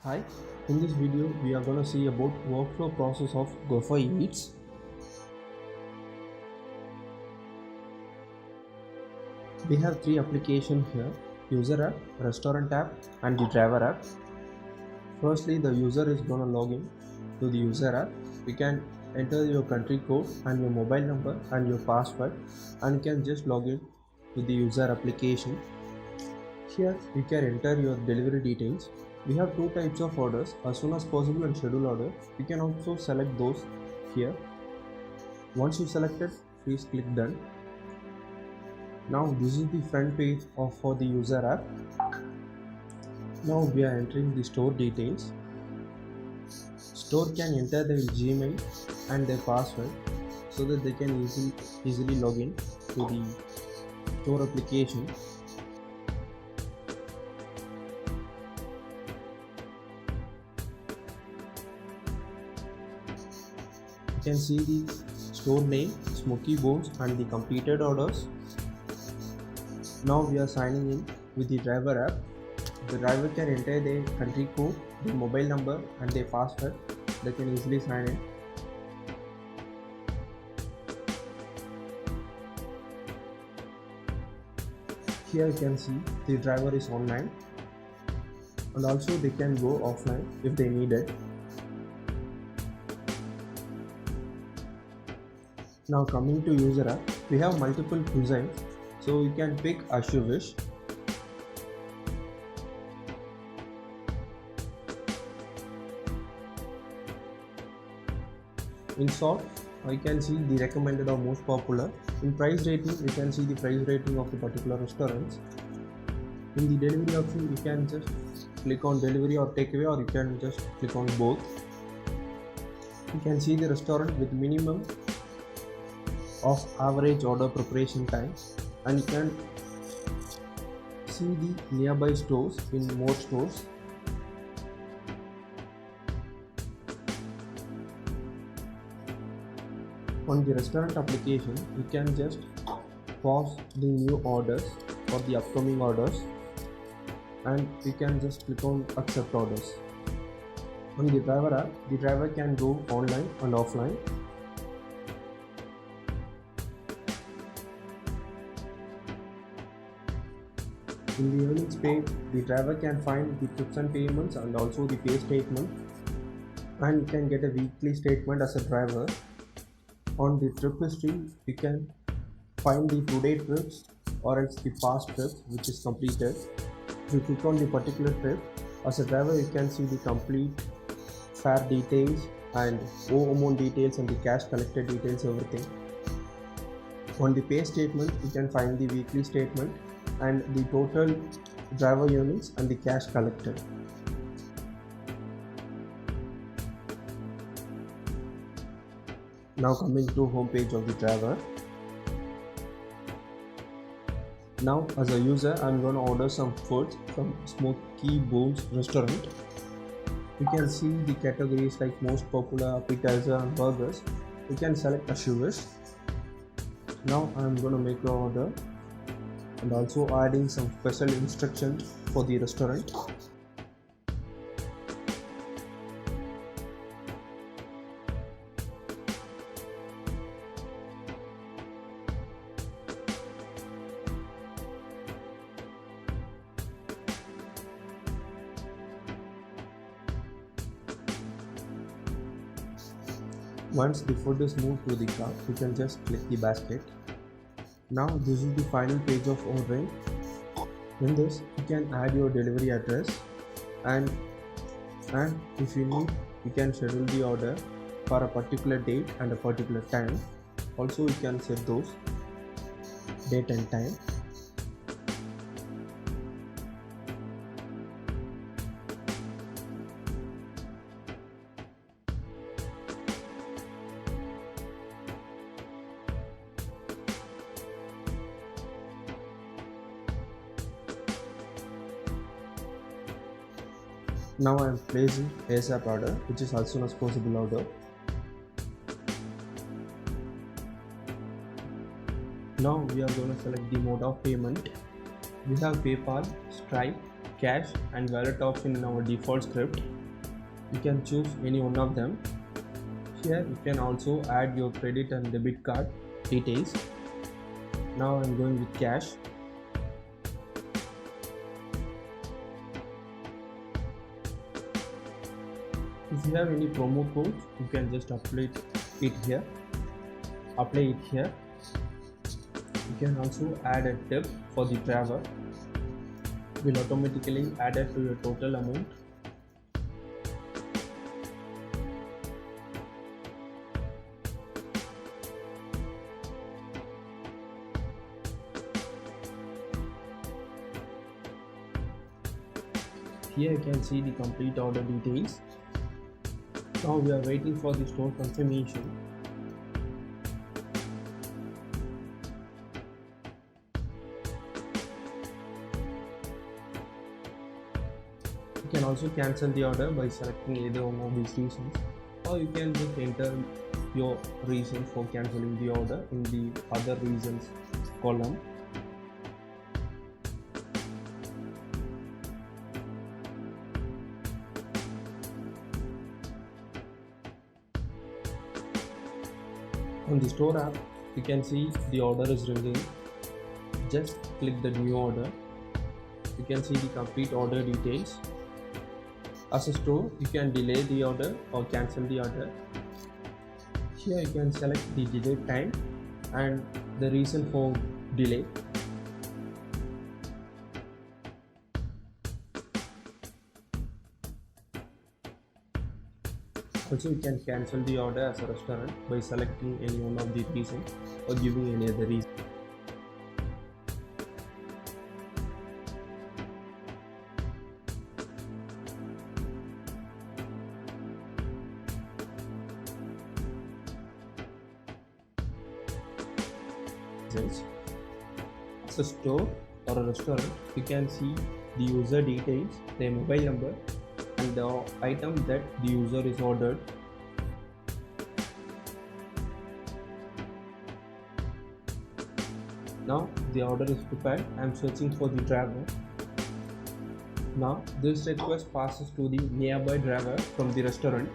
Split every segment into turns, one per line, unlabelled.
Hi, in this video we are going to see about workflow process of Gopher Eats. We have three applications here: user app, restaurant app and the driver app. Firstly, the user is going to log in to the user app. You can enter your country code and your mobile number and your password, and you can just log in to the user application. Here you can enter your delivery details. We have two types of orders: as soon as possible and schedule order. You can also select those here. Once you select it, please click done. Now this is the front page for the user app. Now we are entering the store details. Store can enter their Gmail and their password so that they can easily log in to the store application. You can see the store name, Smoky Bones and the completed orders. Now we are signing in with the driver app. The driver can enter their country code, their mobile number and their password. They can easily sign in. Here you can see the driver is online, and also they can go offline if they need it. Now coming to user app, we have multiple cuisines, so you can pick as you wish. In short, you can see the recommended or most popular. In price rating, you can see the price rating of the particular restaurants. In the delivery option, you can just click on delivery or takeaway, or you can just click on both. You can see the restaurant with minimum of average order preparation time, and you can see the nearby stores in more stores. On the restaurant application, you can just pause the new orders for the upcoming orders, and you can just click on accept orders. On the driver app, the driver can go online and offline. In the earnings page, the driver can find the trips and payments and also the pay statement, and you can get a weekly statement as a driver. On the trip history, you can find the today trips or else the past trips which is completed. If you click on the particular trip, as a driver you can see the complete fare details and amount details and the cash collected details, everything. On the pay statement, you can find the weekly statement and the total driver earnings and the cash collected. Now coming to home page of the driver. Now as a user, I'm going to order some food from Smoky Bones restaurant. You can see the categories like most popular, appetizer and burgers. You can select as you wish. Now I'm going to make an order and also adding some special instructions for the restaurant. Once the food is moved to the cart, you can just click the basket. Now this is the final page of ordering. In this, you can add your delivery address, and if you need, you can schedule the order for a particular date and a particular time. Also, you can set those date and time. Now I am placing ASAP order, which is as soon as possible order. Now we are going to select the mode of payment. We have PayPal, Stripe, cash and wallet option in our default script. You can choose any one of them. Here you can also add your credit and debit card details. Now I'm going with cash. If you have any promo codes, you can just apply it here. You can also add a tip for the driver. It will automatically add it to your total amount. Here you can see the complete order details. Now we are waiting for the store confirmation. You can also cancel the order by selecting either one of these reasons, or you can just enter your reason for cancelling the order in the other reasons column. On the store app, you can see the order is ringing. Just click the new order. You can see the complete order details. As a store, you can delay the order or cancel the order. Here you can select the delay time and the reason for delay. Also, you can cancel the order as a restaurant by selecting any one of the reasons or giving any other reason. As a store or a restaurant, you can see the user details, their mobile number, and the item that the user is ordered. Now the order is prepared. I am searching for the driver. Now this request passes to the nearby driver from the restaurant.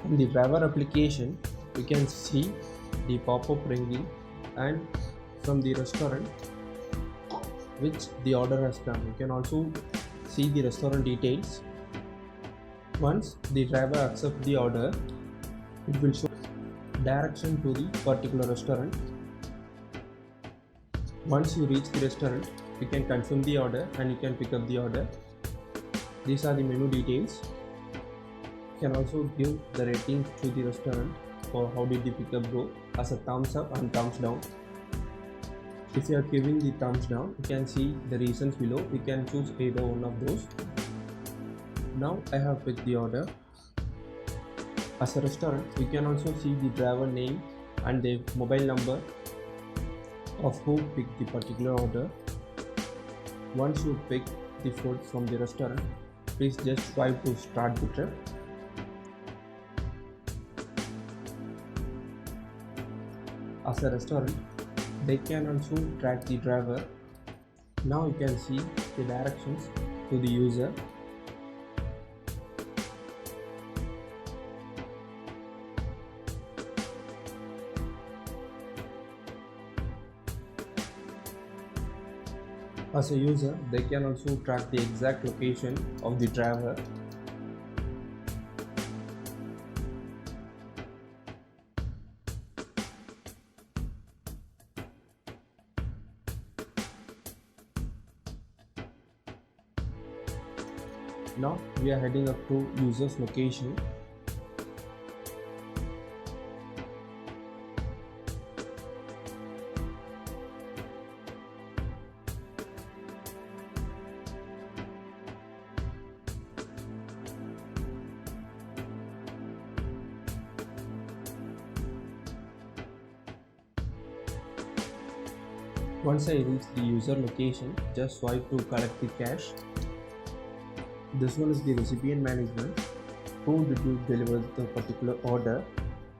In the driver application, you can see the pop-up ringing and from the restaurant which the order has come. You can also see the restaurant details. Once the driver accepts the order, it will show direction to the particular restaurant. Once you reach the restaurant, you can confirm the order and you can pick up the order. These are the menu details. You can also give the rating to the restaurant for how did the pickup go as a thumbs up and thumbs down. If you are giving the thumbs down, you can see the reasons below. You can choose either one of those. Now I have picked the order. As a restaurant, you can also see the driver name and the mobile number of who picked the particular order. Once you pick the food from the restaurant, please just swipe to start the trip. As a restaurant, they can also track the driver. Now you can see the directions to the user. As a user, they can also track the exact location of the driver. Now we are heading up to user's location. Once I reach the user location, just swipe to collect the cash. This one is the recipient management. Who did you deliver the particular order?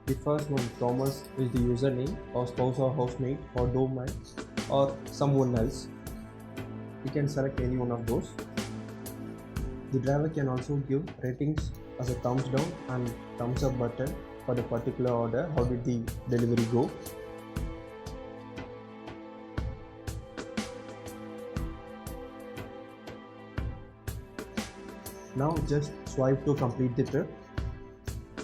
The first one, Thomas, is the username, or spouse or housemate or doorman or someone else. You can select any one of those. The driver can also give ratings as a thumbs down and thumbs up button for the particular order. How did the delivery go? Now just swipe to complete the trip.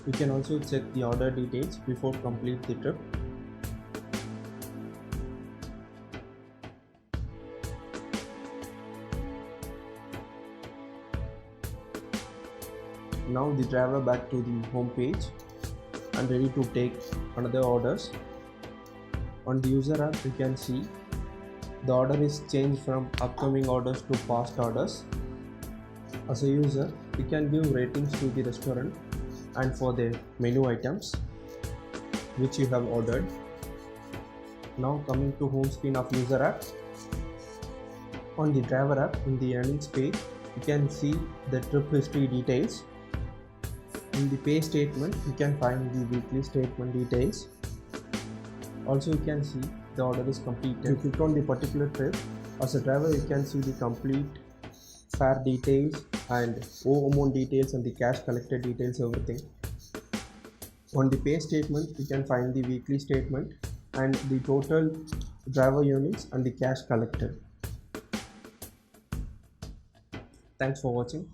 You can also check the order details before complete the trip. Now the driver back to the home page and ready to take another orders. On the user app you can see the order is changed from upcoming orders to past orders. As a user, you can give ratings to the restaurant and for the menu items which you have ordered. Now coming to home screen of user app. On the driver app in the earnings page, you can see the trip history details. In the pay statement, you can find the weekly statement details. Also, you can see the order is completed. You click on the particular trip. As a driver, you can see the complete fare details and amount details and the cash collected details, everything. On the pay statement, you can find the weekly statement and the total driver units and the cash collected. Thanks for watching.